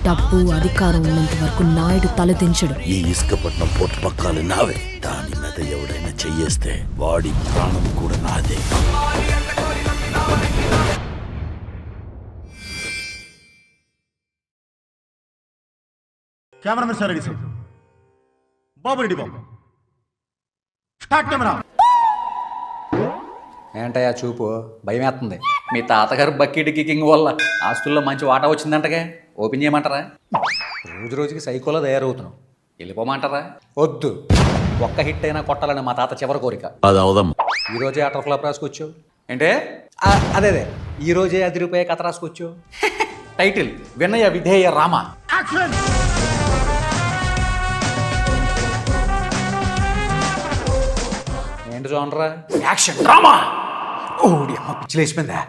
డబ్బు అధికారం ఉన్నంత వరకు నాయుడు తలదించడు. ఈ ఇసుకపట్నం పోర్టు పక్కాలు నావే. దాని మీద ఎవడైనా చెయ్యేస్తే వాడి ప్రాణం కూడా నాదే. Cameraman sir ready sir. బాబు రెడీ బాబు. Start camera. ఏంటయ్యా చూపు భయం వేస్తుంది. మీ తాతగారు బకెట్ కికింగ్ వల్ల ఆస్తుల్లో మంచి వాటా వచ్చిందంటగా. ఓపెన్ చేయమంటారా? రోజు రోజుకి సైకోలో తయారవుతున్నావు. వెళ్ళిపోమంటారా? వద్దు. ఒక్క హిట్ అయినా కొట్టాలని మా తాత చివరి కోరిక. అది అవదమ్మా. ఈరోజే అటర్ ఫ్లాప్ రాసుకొచ్చు ఏంటే? అదే ఈరోజే ₹10 కథ రాసుకొచ్చు. టైటిల్ వినయ విధేయ రామ. యాక్షన్. ఏంటి చూడరా? Action drama. ఓడి అమ్మ పిచ్చి లేచిపోయిందా?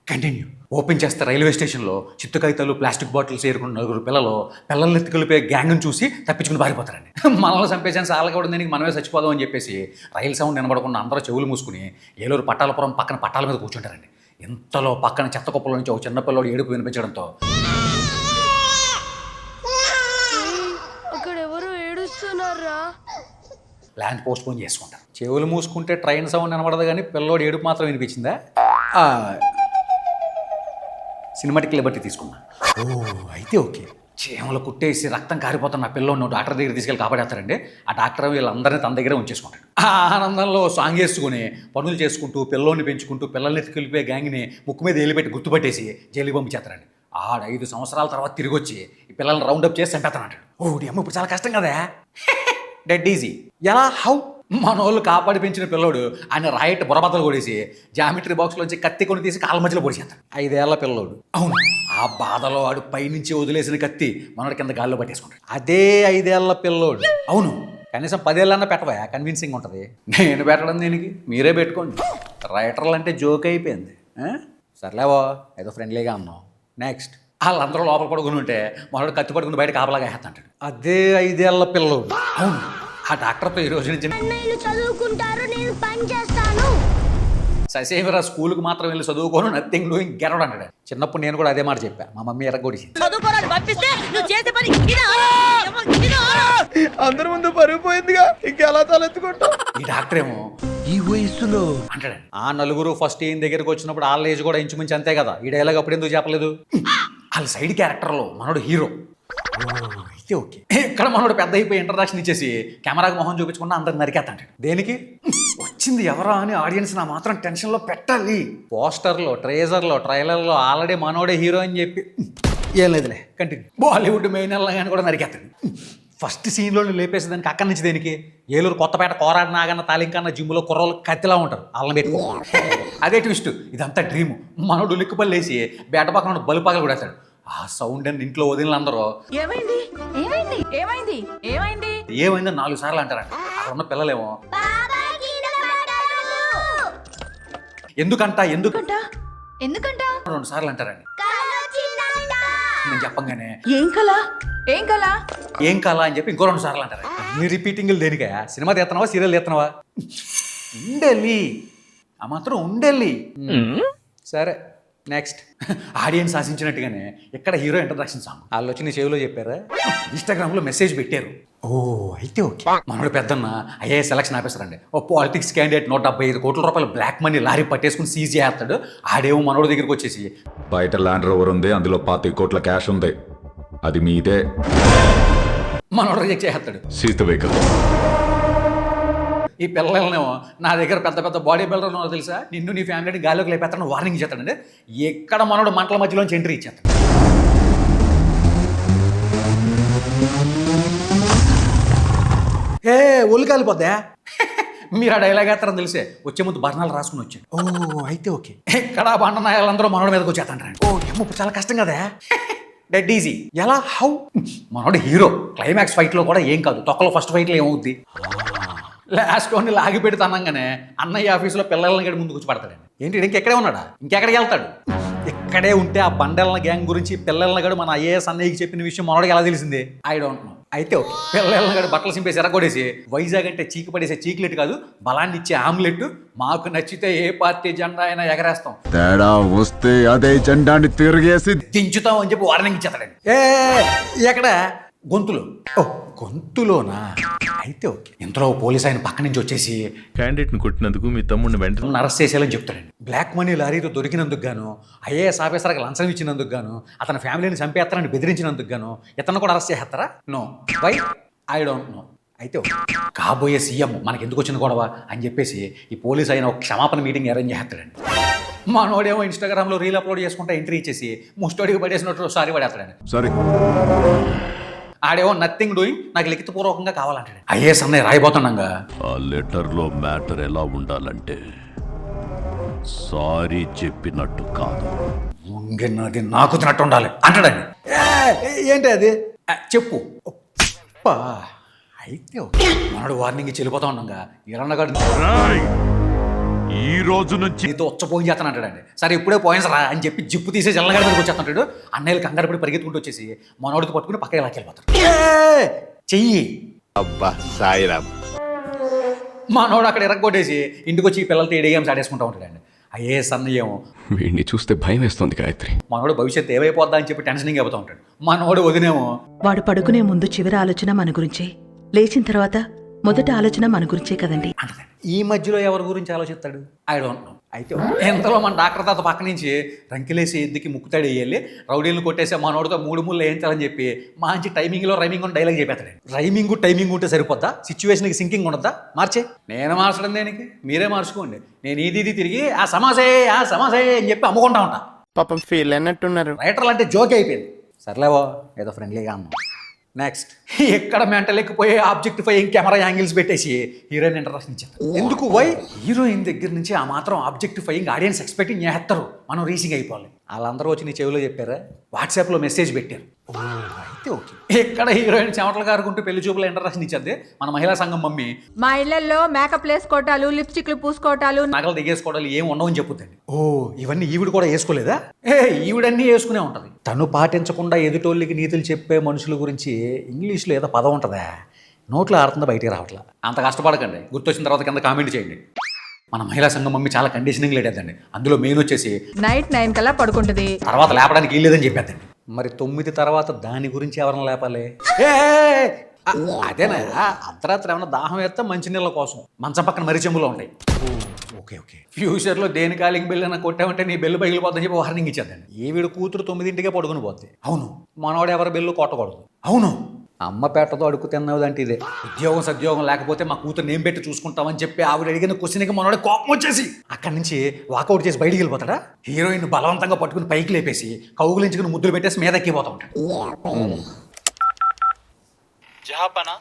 కంటిన్యూ. ఓపెన్ చేస్తే రైల్వే స్టేషన్లో చిత్తు కాగితాలు ప్లాస్టిక్ బాటిల్స్ ఏరుకున్న 9 పిల్లల్ని ఎత్తుకెళ్ళిపోయే గ్యాంగ్ని చూసి తప్పించుకుని పారిపోతారండి. మనల్ని చంపేసాను సార్లు కూడా దీనికి మనమే చచ్చిపోదాం అని చెప్పేసి రైలు సౌండ్ వినబడకుండా అందరూ చెవులు మూసుకుని ఏలూరు పట్టాలపురం పక్కన పట్టాల మీద కూర్చుంటారండి. ఇంతలో పక్కన చెత్త కుప్పల నుంచి ఒక చిన్న పిల్లోడు ఏడుపు వినిపించడంతో ప్లాన్ పోస్ట్ పోన్ చేసుకుంటారు. చెవులు మూసుకుంటే ట్రైన్ సౌండ్ వినబడదు కానీ పిల్లోడు ఏడుపు మాత్రం వినిపించిందా? సినిమాటిక్ లిబర్టీ తీసుకున్నా. ఓ అయితే ఓకే. చీమలు కుట్టేసి రక్తం కారిపోతున్న పిల్లోడు డాక్టర్ దగ్గర తీసుకెళ్ళి కాపాడేస్తారండి. ఆ డాక్టర్ వీళ్ళందరినీ తన దగ్గరే ఉంచేసుకుంటాడు. ఆ ఆనందంలో సాంగ్ వేసుకుని పనులు చేసుకుంటూ పిల్లోని పెంచుకుంటూ పిల్లల్ని ఎత్తుకెళ్ళిపోయే గ్యాంగ్ని ముక్కు మీద ఏలిపెట్టి గుర్తుపట్టేసి జైలుకి పంపించేస్తారండి. 5 సంవత్సరాల తర్వాత తిరిగి వచ్చి ఈ పిల్లల్ని రౌండప్ చేసి చంపేస్తానంటాడు. ఓడి అమ్మ ఇప్పుడు చాలా కష్టం కదా. Dead easy. ఎలా? హౌ? మనోళ్ళు కాపాడి పెంచిన పిల్లోడు ఆయన రాయిట్ బుర్రబద్దలు కొడేసి జామెట్రీ బాక్స్లోంచి కత్తి కొని తీసి కాళ్ళ మధ్యలో పొడిచేస్తాడు. 5 ఏళ్ల పిల్లోడు. అవును. ఆ బాధలో వాడు పైనుంచి వదిలేసిన కత్తి మనోడి కింద గాల్లో పట్టేసుకుంటాడు. అదే 5 ఏళ్ల పిల్లోడు. అవును. కనీసం 10 ఏళ్ళన్నా పెట్టవా, కన్విన్సింగ్ ఉంటుంది. నేను పెట్టడం దీనికి మీరే పెట్టుకోండి. రైటర్లు అంటే జోక్ అయిపోయింది. సర్లేవో ఏదో ఫ్రెండ్లీగా అన్నాం. నెక్స్ట్. వాళ్ళందరూ లోపల పడుకుని ఉంటే మనోడు కత్తి పడుకుని బయట కాపలాగా వేస్తాంటాడు. అదే 5 ఏళ్ల పిల్లోడు. అవును. ఆ డాక్టర్తో ఈ రోజు నుంచి చదువుకుంటారు, నేను పని చేస్తాను. ససేమిరా స్కూల్కి మాత్రం వెళ్ళి చదువుకోను, నథింగ్ డూయింగ్ గెరవడు అంటాడు. చిన్నప్పుడు నేను కూడా అదే మాట చెప్పా. మా మమ్మీ ఎరగొడిచింది. అందరి ముందు పరుగు ఇంకెలా తలెత్తుకుంటా. ఈ డాక్టర్ ఏమో ఈ వయసులో అంటాడు. ఆ నలుగురు ఫస్ట్ ఈయన దగ్గరికి వచ్చినప్పుడు వాళ్ళ ఏజ్ కూడా ఇంచుమించు అంతే కదా. ఈ డైలాగ్ అప్పుడు ఎందుకు చెప్పలేదు? వాళ్ళ సైడ్ క్యారెక్టర్లో మనోడు హీరో. అయితే ఓకే. ఇక్కడ మనోడు పెద్ద అయిపోయి ఇంట్రడక్షన్ ఇచ్చేసి కెమెరాకి మొహం చూపించుకున్నా అందరు నరికేస్తాంటాడు. దేనికి? వచ్చింది ఎవరా అని ఆడియన్స్ నా మాత్రం టెన్షన్లో పెట్టాలి. పోస్టర్లో, ట్రేజర్లో, ట్రైలర్లో ఆల్రెడీ మనోడే హీరో అని చెప్పి ఏం లేదులే కంటిన్యూ. బాలీవుడ్ మెయిన్ కానీ కూడా నరికేస్తాడు. ఫస్ట్ సీన్లో లేపేసేదానికి అక్కడి నుంచి దేనికి? ఏలూరు కొత్తపేట కోరాడు నాగన్న తాలింకన్న జిమ్లో కుర్రోళ్ళు కత్తిలా ఉంటారు. వాళ్ళని పెట్టుకో. అదే ట్విస్ట్. ఇదంతా డ్రీము. మనోడు లిక్కుపల్లి వేసి బేట పక్కన బలు పగలు కూడా ఆ సౌండ్ అని ఇంట్లో వదిలినందరూ ఏమైందో 4 సార్లు అంటారంట. అక్కడ ఉన్న పిల్లలేమో ఎందుకంట 2 సార్లు అంటారండి. నేను చెప్పంగానే ఏం కళ అని చెప్పి ఇంకో 2 సార్లు అంటారు. అన్ని రిపీటింగ్లు దేనికా? Cinema తీస్తున్నావా, serial తీస్తున్నావా? ఉండేలి ఆ మాత్రం ఉండేలి. సరే నెక్స్ట్. ఆడియన్స్ ఆశించినట్టుగానే ఇక్కడ హీరో ఇంట్రడక్షన్ సాంగ్ వాళ్ళు వచ్చి నీ చెవిలో చెప్పారా? ఇన్స్టాగ్రామ్లో మెసేజ్ పెట్టారు. ఓ అయితే ఓకే. మనోడు పెద్దన్న ఐఏఎస్ సెలక్షన్ ఆపేస్తారండి. ఓ పాలిటిక్స్ క్యాండిడేట్ 175 కోట్ల రూపాయలు బ్లాక్ మనీ లారీ పట్టేసుకుని సీజ్ చేస్తాడు. ఆడేమో మనోడి దగ్గరికి వచ్చేసి బయట ల్యాండ్ రోవర్ ఉంది, అందులో 25 కోట్ల క్యాష్ ఉంది, అది మీదే. మనోడు రిజెక్ట్ చేస్తాడు. Seize the vehicle. ఈ పిల్లలనేమో నా దగ్గర పెద్ద పెద్ద బాడీ బిల్డర్ ఉన్నారో తెలుసా, నిన్ను నీ ఫ్యామిలీని గాలిలోకి లేపేస్తాను వార్నింగ్ చేస్తాడండి. ఎక్కడ మనోడు మంటల మధ్యలోంచి ఎంట్రీ ఇచ్చేస్తాడు. ఒళ్ళు కాలిపోద్దా? మీరు ఆ డైలాగ్ వేస్తారని తెలిసే వచ్చే ముందు బర్ణాలు రాసుకుని వచ్చాడు. ఓ అయితే ఓకే. ఇక్కడ బండ నాయాలందరూ మనోడి మీదకి వచ్చేస్తాంటారండి. ఓ ఇప్పుడు చాలా కష్టం కదా. Dead easy. ఎలా? హౌ? మనోడు హీరో. క్లైమాక్స్ ఫైట్లో కూడా ఏం కాదు. తొక్కలో ఫస్ట్ ఫైట్లో ఏమవుద్ది? లాస్ట్ వన్ లాగి పెడతానంగానే అన్నయ్య ఆఫీసులో పిల్లల్ని గడి ముందు కూర్చోబడతాడండి. ఏంటి ఇంకెక్కడే ఉన్నాడా? ఇంకెక్కడికి వెళ్తాడు? ఇక్కడే ఉంటే ఆ బండెలన గ్యాంగ్ గురించి పిల్లల్ని గడు మన ఐఏఎస్ అన్నయ్యకి చెప్పిన విషయం మనోడికి ఎలా తెలిసింది? I don't know. అయితే ఓకే. పిల్లలు కూడా బట్టలు సింపేసి ఎరగొడేసి వైజాగ్ అంటే చీకి పడేసే చీకులెట్ కాదు, బలాన్ని ఇచ్చే ఆమ్లెట్, మాకు నచ్చితే ఏ పార్టీ జెండా అయినా ఎగరేస్తాం, తేడా వస్తే అదే జెండాని తిరిగేసి దించుతాం అని చెప్పి వార్నింగ్ ఇచ్చేస్తాడండి. ఎక్కడ గొంతులో? ఓ గొంతులోనా? అయితే ఓకే. ఇంతలో పోలీస్ ఆయన పక్క నుంచి వచ్చేసి క్యాండిడేట్ ని కొట్టినందుకు మీ తమ్ముడిని వెంటనే నన్ను అరెస్ట్ చేసేయాలని చెప్తాడండి. బ్లాక్ మనీ లారీతో దొరికినందుకు గాను, ఐఏఎస్ ఆఫీసర్కి లంచం ఇచ్చినందుకు గాను, అతని ఫ్యామిలీని చంపేస్తారని బెదిరించినందుకు గాను ఇతను కూడా అరెస్ట్ చేస్తారా? No. Why? I don't know. అయితే ఓకే. కాబోయే సీఎం మనకి ఎందుకు వచ్చిన గొడవ అని చెప్పేసి ఈ పోలీస్ అయిన ఒక క్షమాపణ మీటింగ్ అరేంజ్ చేస్తాడండి. మనోడేమో ఇన్స్టాగ్రామ్లో రీల్ అప్లోడ్ చేసుకుంటే ఎంట్రీ ఇచ్చేసి ముస్టోడికి పడేసినట్టు సారీ పడేస్తాడండి. సరే ఆడేమో నథింగ్ డూయింగ్, నాకు లిఖితపూర్వకంగా కావాలంటాడు. ఐఏఎస్ అన్నయ్య రాయిపోతున్నాగా. ఆ లెటర్లో మ్యాటర్ ఎలా ఉండాలంటే సారీ చెప్పినట్టు కాదు, ఉంగినది నాకు తినట్టు ఉండాలి అంటాడండి. ఏంటి అది? చెప్పు. అప్పా. అయితే ఓకే. మనడు వార్నింగ్ ఇచ్చి వెళ్ళిపోతా ఉన్నాగా ఇరణగాడు ఈ రోజు నుంచి నీతో ఉచ్చపోయి చేస్తాను అంటాడండి. సరే ఇప్పుడే పోయిన్స్ రా అని చెప్పి జిప్పు తీసేసి ఎల్లగాడి మీదకి వచ్చేస్తాడు. అన్నయ్యలు కంగారు పడి పరిగెత్తుకుంటూ వచ్చేసి మనోడితో పట్టుకుని పక్కకి లాకెళ్ళిపోతాడు. చెయ్యి అబ్బా సాయిరామ్. మనోడు అక్కడ ఎరగొట్టేసి ఇంటికి వచ్చి ఈ పిల్లలతో ఏడే గేమ్స్ ఆడేసుకుంటూ ఉంటాడండి. ఐఏఎస్ అన్నయ్యేమో వీడిని చూస్తే భయం వేస్తుంది గాయత్రి. మనోడు భవిష్యత్తు ఏమైపోద్దా అని చెప్పి టెన్షనింగ్ అయిపోతూ ఉంటాడు. మనోడు వదినేమో వాడు పడుకునే ముందు చివరి ఆలోచన మన గురించే, లేచిన తర్వాత మొదటి ఆలోచన మన గురించే కదండి అంటది. ఈ మధ్యలో ఎవరి గురించి ఆలోచిస్తాడు? I don't know. అయితే ఎంతలో మన డాక్టర్ తాత పక్క నుంచి రంకిలేసి ఎద్దుకి ముక్కుతాడు వేయాలి, రౌడీలను కొట్టేసే మనోడితో 3 ముళ్ళు వేయించాలని చెప్పి మంచి టైమింగ్లో రైమింగ్ ఉన్న డైలాగ్ చెప్పేస్తాడు. రైమింగ్ టైమింగ్ ఉంటే సరిపోద్దా? సిచ్యువేషన్కి సింకింగ్ ఉండద్దా? మార్చే. నేను మార్చడం దేనికి? మీరే మార్చుకోండి. నేను ఇది తిరిగి ఆ సమాసే అని చెప్పి అమ్ముకుంటా ఉంటా. పాపం ఫీల్ అయినట్టున్నారు. రైటర్లు అంటే జోక్ అయిపోయింది. సర్లేవో ఏదో ఫ్రెండ్లీగా అన్నాం. నెక్స్ట్ ఎక్కడ మెంటల్ ఎక్కిపోయి ఆబ్జెక్టిఫైయింగ్ కెమెరా యాంగిల్స్ పెట్టేసి హీరోయిన్ ఇంట్రడక్షన్ ఇచ్చారు. ఎందుకు? వై? హీరోయిన్ దగ్గర నుంచి ఆ మాత్రం ఆబ్జెక్టిఫైయింగ్ ఆడియన్స్ ఎక్స్పెక్టింగ్ చేస్తారు, మనం రీసింగ్ అయిపోవాలి. వాళ్ళందరూ వచ్చి నీ చెవిలో చెప్పారా? వాట్సాప్లో మెసేజ్ పెట్టారు. అయితే ఓకే. ఇక్కడ హీరోయిన్ చెమటలు కారుకుంటూ పెళ్లి చూపుల ఇంట్రడక్షన్ ఇచ్చేది మన మహిళా సంఘం మమ్మీ. మా ఇళ్లలో మేకప్ వేసుకోవటాలు, లిప్స్టిక్లు పూసుకోవటాలు, నగలు దిగేసుకోవడాలు ఏం ఉండవని చెప్పుద్దండి. ఓ ఇవన్నీ ఈవిడ కూడా వేసుకోలేదా? ఈవిడన్నీ వేసుకునే ఉంటది. తను పాటించకుండా ఎదుటోళ్ళకి నీతులు చెప్పే మనుషుల గురించి ఇంగ్లీష్లో ఏదో పదం ఉంటుందా, నోట్లో ఆడుతుందా, బయటికి రావట్లా. అంత కష్టపడకండి, గుర్తొచ్చిన తర్వాత కింద కామెంట్ చేయండి. మన మహిళా సంఘం మమ్మీ చాలా కండిషనింగ్ లేదండి. అందులో మెయిన్ వచ్చేసి నైట్ 9 కల్లా పడుకుంటది, తర్వాత లేపడానికి వీల్లేదని చెప్పేద్దండి. మరి 9 తర్వాత దాని గురించి ఎవరిని లేపాలి? అదేనా అర్ధరాత్రి ఏమన్నా దాహం వేస్తే మంచినీళ్ళ కోసం మంచం పక్కన మర్రి చెంబులో ఉంటాయి. Okay okay. ఫ్యూచర్లో దేని కాలింగ్ బెల్ అయినా కొట్టామంటే నీ బెల్లు పగిలిపోతుందని చెప్పి వార్నింగ్ ఇచ్చేద్దండి. ఈవిడ కూతురు 9ంటికే పడుకుని పోద్ది. అవును. మనవాడు ఎవరి బెల్లు కొట్టకూడదు. అవును. అమ్మ పేటతో అడుగు తిన్నదంటే ఇదే. ఉద్యోగం సద్యోగం లేకపోతే మా కూతురు నేమ్ పెట్టి చూసుకుంటామని చెప్పి ఆవిడ అడిగిన క్వశ్చన్కి మనోడే కోపం వచ్చేసి అక్కడి నుంచి వాకౌట్ చేసి బయటికి వెళ్ళిపోతాడా. హీరోయిన్ బలవంతంగా పట్టుకుని పైకి లేపేసి కౌగులించుకుని ముద్దులు పెట్టేసి మీద ఎక్కిపోతా ఉంటాడు. జహాపనా.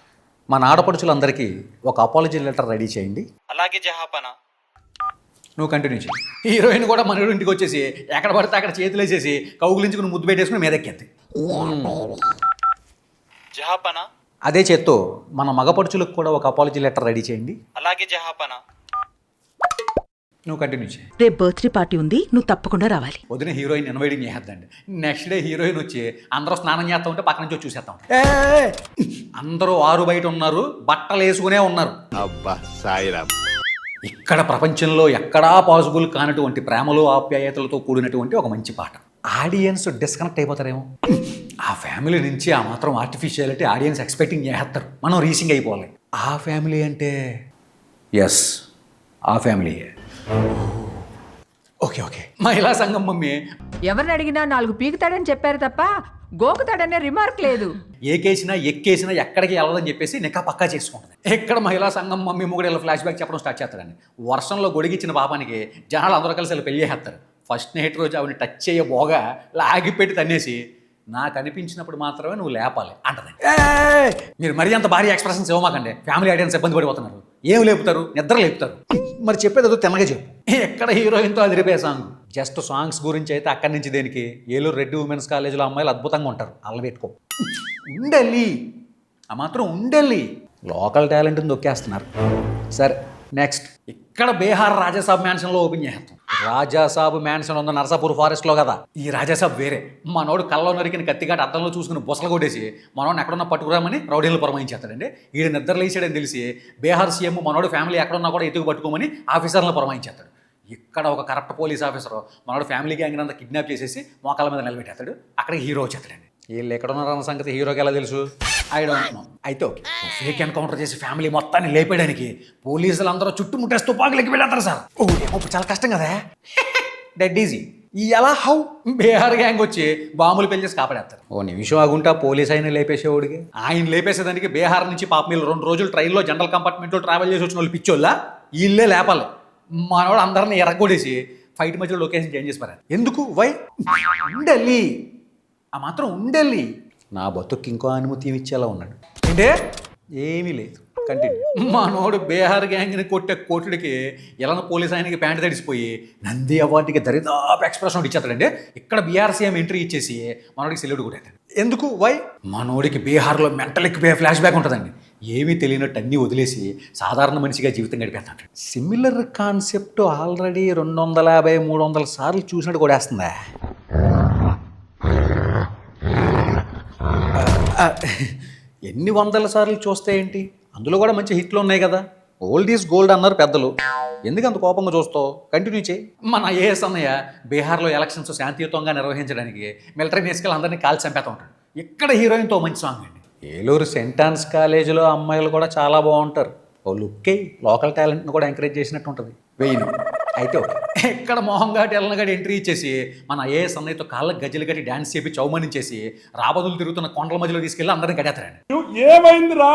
మన ఆడపడుచులందరికీ ఒక అపాలజీ లెటర్ రెడీ చేయండి. అలాగే జహాపనా. నువ్వు కంటిన్యూ చేయి. హీరోయిన్ కూడా మన ఇంటికి వచ్చేసి ఎక్కడ పడితే అక్కడ చేతులు వేసేసి కౌగులించుకుని ముద్దు పెట్టేసుకుని మీద ఎక్కేద్ది. జహాపనా. అదే చేత్తో మన మగపడుచులకు కూడా ఒక అపాలజీ లెటర్ రెడీ చేయండి. అలాగే జహాపనా. నువ్వు కంటిన్యూ చేయి. రేపు బర్త్డే పార్టీ ఉంది, నువ్వు తప్పకుండా రావాలి. వదిన హీరోయిన్ ఇన్వైటింగ్ చేద్దండి. నెక్స్ట్ డే హీరోయిన్ వచ్చి అందరూ స్నానం చేస్తా ఉంటే పక్క నుంచి వచ్చి చూసేస్తాం. అందరూ ఆరు బయట ఉన్నారు, బట్టలు వేసుకునే ఉన్నారు. అబ్బా సాయిరామ్. ఇక్కడ ప్రపంచంలో ఎక్కడా పాసిబుల్ కానటువంటి ప్రేమలో ఆప్యాయతలతో కూడినటువంటి ఒక మంచి పాట. ఆడియన్స్ డిస్కనెక్ట్ అయిపోతారేమో. ఆ ఫ్యామిలీ నుంచి ఆ మాత్రం ఆర్టిఫిషియాలిటీ ఆడియన్స్ ఎక్స్పెక్టింగ్ చేస్తారు, మనం రీసింగ్ అయిపోవాలి. ఆ ఫ్యామిలీ అంటే ఎస్ ఆ ఫ్యామిలీయే. Okay okay. మహిళా సంఘం మమ్మీ ఎవరిని అడిగినా 4 పీకుతాడని చెప్పారు తప్ప గోకుతాడనే రిమార్క్ లేదు. ఏకేసినా ఎక్కేసినా ఎక్కడికి వెళ్ళదని చెప్పేసి నికా పక్కా చేసుకుంటుంది. ఎక్కడ మహిళా సంఘం మమ్మీ ముగ్గురు ఫ్లాష్ బ్యాక్ చెప్పడం స్టార్ట్ చేస్తారండి. వర్షంలో గొడిగిచ్చిన పాపానికి జనాలు అందరూ కలిసి పెళ్లి చేస్తారు. ఫస్ట్ నైట్ రోజు ఆవిడ టచ్ చేయబోగా లాగిపెట్టి తన్నేసి నాకు అనిపించినప్పుడు మాత్రమే నువ్వు లేపాలి అంటది. మీరు మరీ అంత భారీ ఎక్స్ప్రెషన్స్ ఇవ్వమాకండి, ఫ్యామిలీ ఆడియన్స్ ఇబ్బంది పడిపోతున్నారు. ఏం లేపుతారు? నిద్ర లేపుతారు. మరి చెప్పేది అదో తెల్లగా చెప్పు. ఎక్కడ హీరోయిన్తో అదిరిపోయే సాంగ్. జస్ట్ సాంగ్స్ గురించి అయితే అక్కడి నుంచి దేనికి? ఏలూరు రెడ్డి ఉమెన్స్ కాలేజీలో అమ్మాయిలు అద్భుతంగా ఉంటారు, అల్ల పెట్టుకో. ఉండెళ్ళి ఆ మాత్రం ఉండెళ్ళి లోకల్ టాలెంట్ని దొక్కేస్తున్నారు. సరే నెక్స్ట్. ఇక్కడ బీహార్ రాజాసాబ్ మ్యాన్షన్లో ఓపెన్ చేస్తాం. రాజాసాబ్ మ్యాన్షన్ ఉంది నర్సాపూర్ ఫారెస్ట్లో కదా. ఈ రాజాసాబ్ వేరే. మనోడు కళ్ళలో నరికిన కత్తిగాట అద్దంలో చూసుకుని బుసలు కొట్టేసి మనోడిని ఎక్కడున్నా పట్టుకురామని రౌడీలు పురమాయించేస్తాడండి. ఈడు నిద్ర లేచాడని తెలిసి బీహార్ సీఎం మనోడు ఫ్యామిలీ ఎక్కడున్నా కూడా ఎత్తుకు పట్టుకోమని ఆఫీసర్లను పురమాయించేస్తాడు. ఇక్కడ ఒక కరప్ట్ పోలీస్ ఆఫీసర్ మనోడు ఫ్యామిలీ గ్యాంగ్ అంతా కిడ్నాప్ చేసేసి మోకాల మీద నిలబెట్టేస్తాడు. అక్కడికి హీరో వచ్చేస్తాడండి. వీళ్ళు ఎక్కడున్నారన్న సంగతి హీరోకి ఎలా తెలుసు? I don't know. అయితే ఓకే, ఫేక్ ఎన్కౌంటర్ చేసి ఫ్యామిలీ మొత్తాన్ని లేపేయడానికి పోలీసులు అందరూ చుట్టుముట్టేసి తుపాకులు ఎక్కి వెళ్ళేస్తారు సార్. ఇప్పుడు చాలా కష్టం కదా. Dead easy. ఎలా హౌ బీహార్ గ్యాంగ్ వచ్చి బాంబులు పెళ్చేసి కాపాడేస్తారు. ఓ నిమిషం ఆగుంటా పోలీస్ ఆయన లేపేసేవాడికి. ఆయన లేపేసేదానికి బీహార్ నుంచి పాప మీరు 2 రోజులు ట్రైన్లో జనరల్ కంపార్ట్మెంట్లో ట్రావెల్ చేసి వచ్చిన వాళ్ళు పిచ్చోళ్ళ వీళ్ళే లేపాలి. మనవాడు అందరిని ఎరగొడేసి ఫైట్ మధ్యలో లొకేషన్ చేంజ్ చేసి పారారు. ఎందుకు? వై? ఉండాలి, ఆ మాత్రం ఉండాలి. నా బతుక్కి ఇంకో అనుమతి ఇచ్చేలా ఉన్నాడు అంటే ఏమీ లేదు. కంటిన్యూ. మనోడు బీహార్ గ్యాంగ్ని కొట్టే కోటుడికి ఎలా పోలీస్ ఆయనకి ప్యాంట్ తడిసిపోయి నంది అవార్డుకి దరిదాపు ఎక్స్ప్రెషన్ ఇచ్చేస్తాడండి. ఇక్కడ బీహార్ సీఎం ఎంట్రీ ఇచ్చేసి మనోడికి సెల్యూట్ కొట్టేస్తాడు. ఎందుకు? వై? మనోడికి బీహార్లో మెంటల్ ఎక్కిపోయే ఫ్లాష్ బ్యాక్ ఉంటుందండి. ఏమీ తెలియనట్టు అన్నీ వదిలేసి సాధారణ మనిషిగా జీవితం గడిపేస్తాడు. సిమిలర్ కాన్సెప్ట్ ఆల్రెడీ 250-300 సార్లు చూసినట్టు కొడేస్తుందా? ఎన్ని వందల సార్లు చూస్తే ఏంటి, అందులో కూడా మంచి హిట్లు ఉన్నాయి కదా. ఓల్డ్ ఈజ్ గోల్డ్ అన్నారు పెద్దలు. ఎందుకు అంత కోపంగా చూస్తావు? కంటిన్యూ చేయి. మన ఐఏఎస్ అన్నయ్య బీహార్లో ఎలక్షన్స్ శాంతియుతంగా నిర్వహించడానికి మిలిటరీ నేసుకెళ్ళి అందరినీ కాల్చి చంపేస్తూ ఉంటాడు. ఇక్కడ హీరోయిన్తో మంచి సాంగ్ అండి. ఏలూరు సెయింట్ ఆన్స్ కాలేజీలో అమ్మాయిలు కూడా చాలా బాగుంటారు. ఓ లుక్కే లోకల్ టాలెంట్ని కూడా ఎంకరేజ్ చేసినట్టు ఉంటుంది. వెయ్యి. అయితే ఓకే, ఇక్కడ మోహన్ ఘాట్ ఎల్లనగాడి ఎంట్రీ ఇచ్చేసి మన ఐఏఎస్ అన్నయ్యతో కాళ్ళకి గజ్జలు కట్టి డ్యాన్స్ చేపి చౌమనించేసి రాబదులు తిరుగుతున్న కొండల మధ్యలో తీసుకెళ్ళి అందరిని గడేస్తారండి. ఏమైందిరా?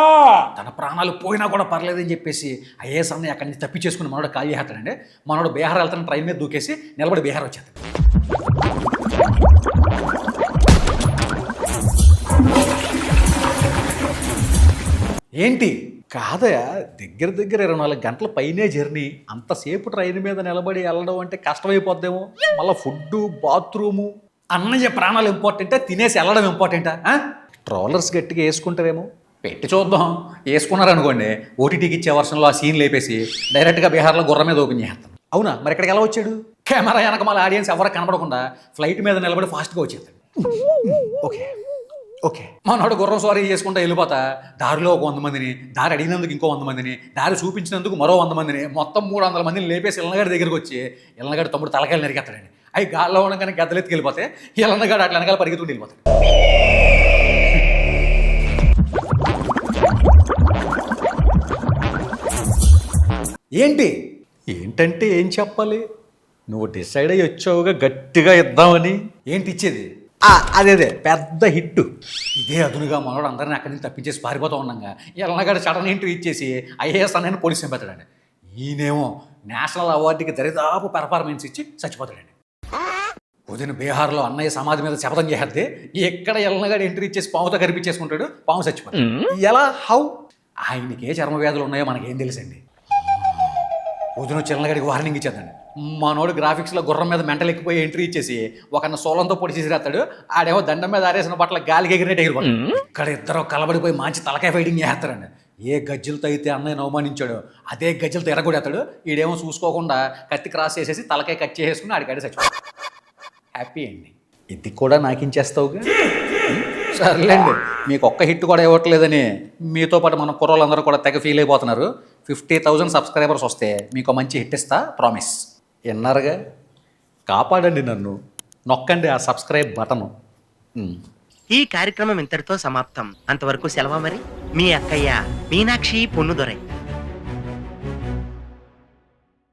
తన ప్రాణాలు పోయినా కూడా పర్లేదని చెప్పేసి ఐఏఎస్ అన్నయ్య అక్కడి నుంచి తప్పించేసుకుని మనోడు కాల్ చేస్తాడండి. మనోడు బీహార్ వెళ్తాను ట్రైన్ మీద దూకేసి నిలబడి బీహార్ వచ్చేస్తాడు. ఏంటి కాదయా, దగ్గర 24 గంటల పైనే జర్నీ. అంతసేపు ట్రైన్ మీద నిలబడి వెళ్ళడం అంటే కష్టమైపోద్దేమో. మళ్ళీ ఫుడ్డు, బాత్రూము. అన్నయ్య ప్రాణాలు ఇంపార్టెంటా, తినేసి వెళ్ళడం ఇంపార్టెంటా? ట్రోలర్స్ గట్టిగా వేసుకుంటారేమో. పెట్టి చూద్దాం. వేసుకున్నారనుకోండి, ఓటీటీకి ఇచ్చే వర్షంలో ఆ సీన్ లేపేసి డైరెక్ట్గా బీహార్లో గుర్రం మీద ఓపెన్ చేస్తాం. అవునా? మరి ఇక్కడికి ఎలా వచ్చాడు? కెమెరా వెనక మళ్ళీ ఆడియన్స్ ఎవరికి కనపడకుండా ఫ్లైట్ మీద నిలబడి ఫాస్ట్గా వచ్చేస్తాడు. ఓకే ఓకే, మనోడు గుర్రం స్వారీ చేసుకుంటూ వెళ్ళిపోతా దారిలో ఒక 100 మందిని, దారి అడిగినందుకు ఇంకో 100 మందిని, దారి చూపించినందుకు మరో 100 మందిని, మొత్తం 300 మందిని లేపేసి ఇళ్ళనగాడి దగ్గరికి వచ్చి ఇళ్ళనగాడి తమ్ముడు తలకాయలు నరికేస్తాడండి. అవి గాల్లో ఉండగానే గద్దలెత్తికి వెళ్ళిపోతే ఇళ్ళనగాడు అట్లా వెనకాల పరిగెత్తుకుంటూ వెళ్ళిపోతాడు. ఏంటి ఏంటంటే ఏం చెప్పాలి? నువ్వు డిసైడ్ అయ్యి వచ్చావుగా గట్టిగా ఇద్దామని. ఏంటి ఇచ్చేది? అదే పెద్ద హిట్. ఇదే అదునుగా మనోడు అందరినీ అక్కడి నుంచి తప్పించేసి పారిపోతూ ఉన్నాగా ఎల్లనగాడు సడన్ ఎంట్రీ ఇచ్చేసి ఐఏఎస్ అన్నయ్యని పోలీసు చంపేస్తాడండి. ఈయనేమో నేషనల్ అవార్డుకి దరిదాపు పెర్ఫార్మెన్స్ ఇచ్చి చచ్చిపోతాడండి. పొద్దున బీహార్లో అన్నయ్య సమాధి మీద శపథం చేస్తే ఎక్కడ ఎల్లనగాడు ఎంట్రీ ఇచ్చేసి పాముతో కనిపించేసుకుంటాడు, పాము చచ్చిపోతాడు. ఎలా? హౌ? ఆయనకి ఏ చర్మ వ్యాధులు ఉన్నాయో మనకేం తెలుసండి. పొద్దున చిల్లనగాడికి వార్నింగ్ ఇచ్చేద్దండి. మనోడు గ్రాఫిక్స్లో గుర్రం మీద మెంటల్ ఎక్కిపోయి ఎంట్రీ ఇచ్చేసి ఒకన్న సోలంతో పొడి చేసిరేస్తాడు. ఆడేమో దండం మీద ఆరేసిన బట్టల గాలికి ఎగిరినట్టు ఎగిరిపోతాడు. ఇక్కడ ఇద్దరు కలబడిపోయి మంచి తలకాయ ఫైటింగ్ చేస్తారండి. ఏ గజ్జలతో అయితే అన్నయ్యను అవమానించాడు అదే గజ్జలతో ఎరగొడేస్తాడు. ఈడేమో చూసుకోకుండా కత్తి క్రాస్ చేసేసి తలకాయ కట్ చేసేసుకుని ఆడికాడే చచ్చిపోతాడు. హ్యాపీ అండి. ఇది కూడా నాకించేస్తావుగా. సర్లేండి, మీకు ఒక్క హిట్ కూడా ఇవ్వట్లేదని మీతో పాటు మన కుర్రోళ్ళందరూ కూడా తెగ ఫీల్ అయిపోతున్నారు. 50,000 సబ్స్క్రైబర్స్ వస్తే మీకు మంచి హిట్ ఇస్తా, ప్రామిస్. విన్నారుగా? కాపాడండి నన్ను, నొక్కండి ఆ సబ్స్క్రైబ్ బటను. ఈ కార్యక్రమం ఇంతటితో సమాప్తం. అంతవరకు సెలవు. మరి మీ అక్కయ్య మీనాక్షి పొన్నుదొరై.